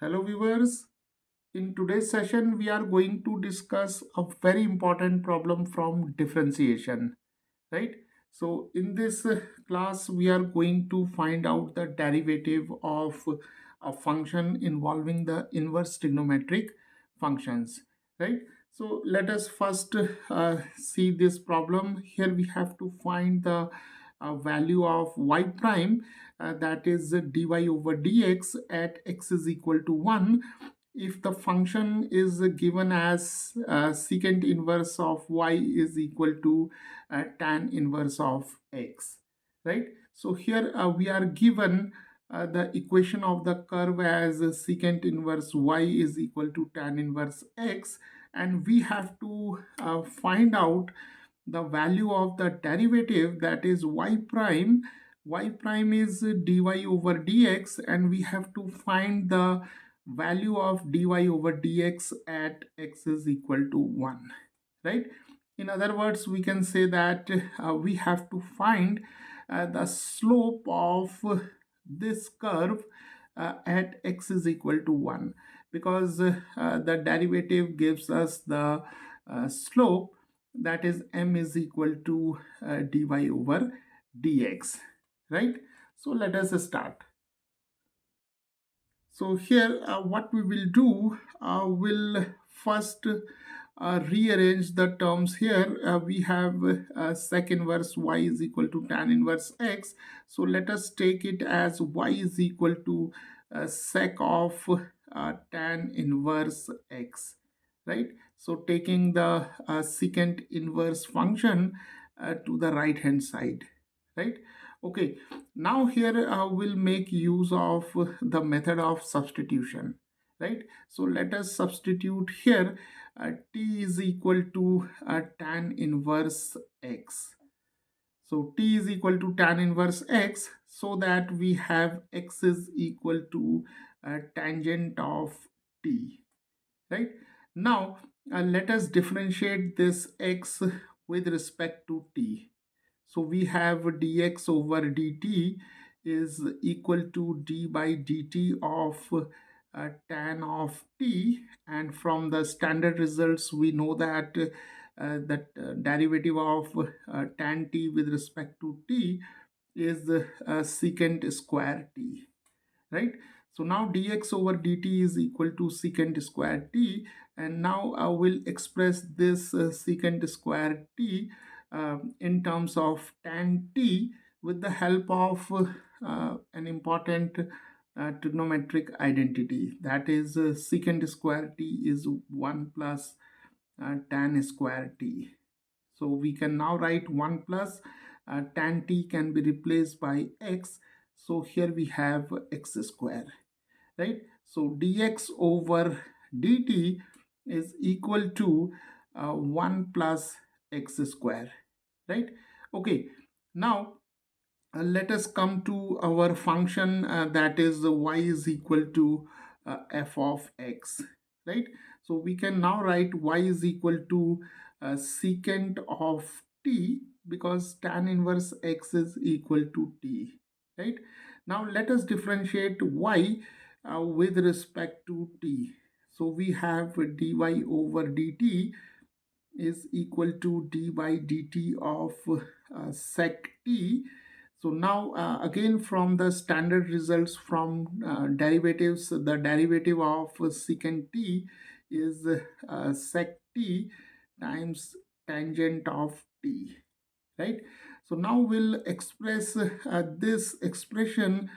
Hello viewers, in today's session we are going to discuss a very important problem from differentiation, right? So in this class we are going to find out the derivative of a function involving the inverse trigonometric functions, right? So let us first see this problem. Here we have to find the value of y prime, that is dy over dx at x is equal to 1 if the function is given as secant inverse of y is equal to tan inverse of x, right? So here we are given the equation of the curve as secant inverse y is equal to tan inverse x, and we have to find out the value of the derivative, that is y prime. Y prime is dy over dx, and we have to find the value of dy over dx at x is equal to 1, right? In other words, we can say that we have to find the slope of this curve at x is equal to 1, because the derivative gives us the slope, that is m is equal to dy over dx, right? So let us start. So here what we will do, we'll first rearrange the terms here. We have sec inverse y is equal to tan inverse x. So let us take it as y is equal to sec of tan inverse x, right? So taking the secant inverse function to the right hand side, right? Okay, now here we'll make use of the method of substitution, right? So let us substitute here. T is equal to tan inverse x. So T is equal to tan inverse x, so that we have x is equal to tangent of t, right? Now let us differentiate this x with respect to t. So we have dx over dt is equal to d by dt of tan of t, and from the standard results we know that derivative of tan t with respect to t is secant square t, right? So now dx over dt is equal to secant square t, and now I will express this secant square t in terms of tan t with the help of an important trigonometric identity, that is secant square t is 1 plus tan square t. So we can now write 1 plus tan t can be replaced by x. So here we have x square, right? So dx over dt is equal to 1 plus x square, right? Okay, now let us come to our function, that is y is equal to f of x, right? So we can now write y is equal to secant of t, because tan inverse x is equal to t, right? Now let us differentiate y with respect to t. So we have dy over dt is equal to d by dt of sec t. So now again, from the standard results from derivatives, the derivative of secant t is sec t times tangent of t, right? So now we'll express this expression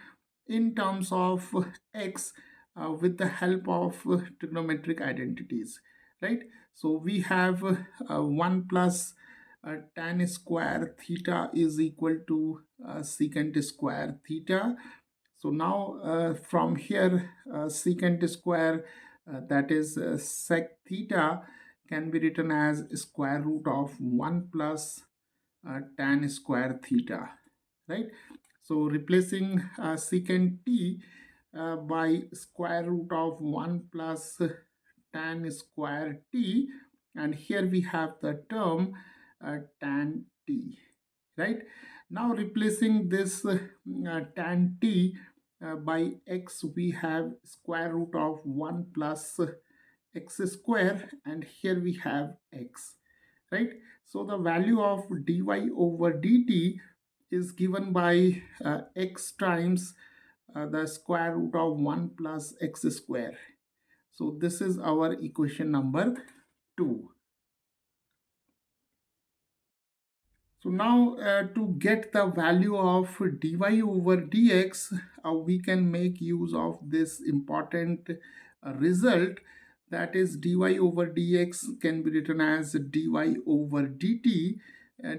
in terms of x with the help of trigonometric identities, right? So we have 1 plus tan square theta is equal to secant square theta. So now from here secant square, that is sec theta, can be written as square root of 1 plus tan square theta, right? So replacing secant t by square root of 1 plus tan square t, and here we have the term tan t, right? Now replacing this tan t by x we have square root of 1 plus x square, and here we have x, right? So the value of dy over dt is given by x times the square root of 1 plus x square. So this is our equation number 2. So now to get the value of dy over dx, we can make use of this important result, that is dy over dx can be written as dy over dt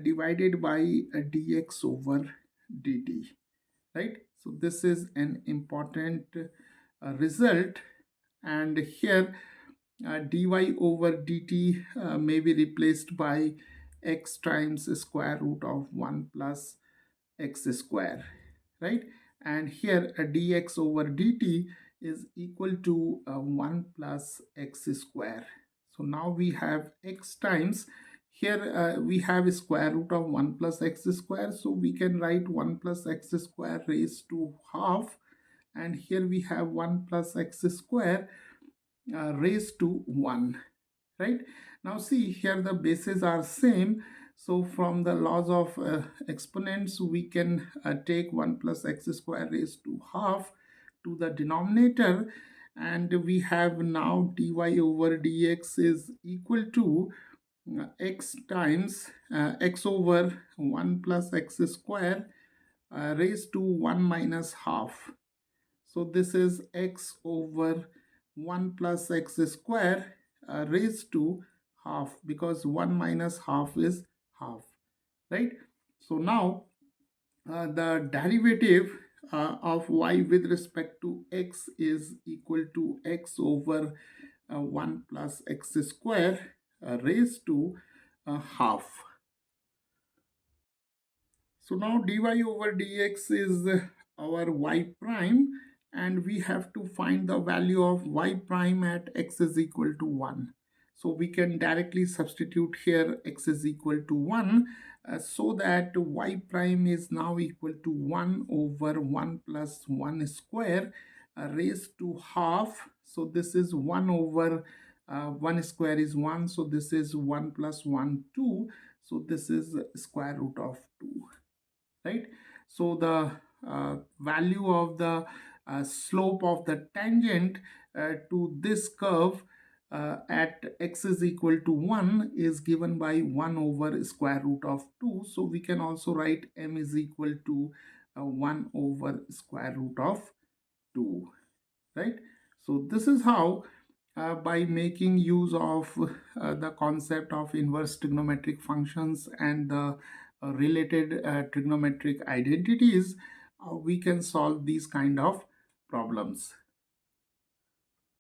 divided by dx over dt, right? So this is an important result, and here dy over dt may be replaced by x times square root of 1 plus x square, right? And here a dx over dt is equal to 1 plus x square. So now we have x times, here we have square root of 1 plus x square, so we can write 1 plus x square raised to half, and here we have 1 plus x square raised to 1, right? Now see, here the bases are same, so from the laws of exponents we can take 1 plus x square raised to half to the denominator, and we have now dy over dx is equal to x times x over 1 plus x square raised to 1 minus half. So this is x over 1 plus x square raised to half, because 1 minus half is half, right? So now the derivative of y with respect to x is equal to x over 1 plus x square raised to half. So now dy over dx is our y prime, and we have to find the value of y prime at x is equal to 1. So we can directly substitute here x is equal to 1, so that y prime is now equal to 1 over 1 plus 1 square raised to half. So this is 1 over 1 square is 1, so this is 1 plus 1 2, so this is square root of 2, right? So the value of the slope of the tangent to this curve at x is equal to 1 is given by 1 over square root of 2. So we can also write m is equal to 1 over square root of 2, right? So this is how by making use of the concept of inverse trigonometric functions and the related trigonometric identities, we can solve these kind of problems.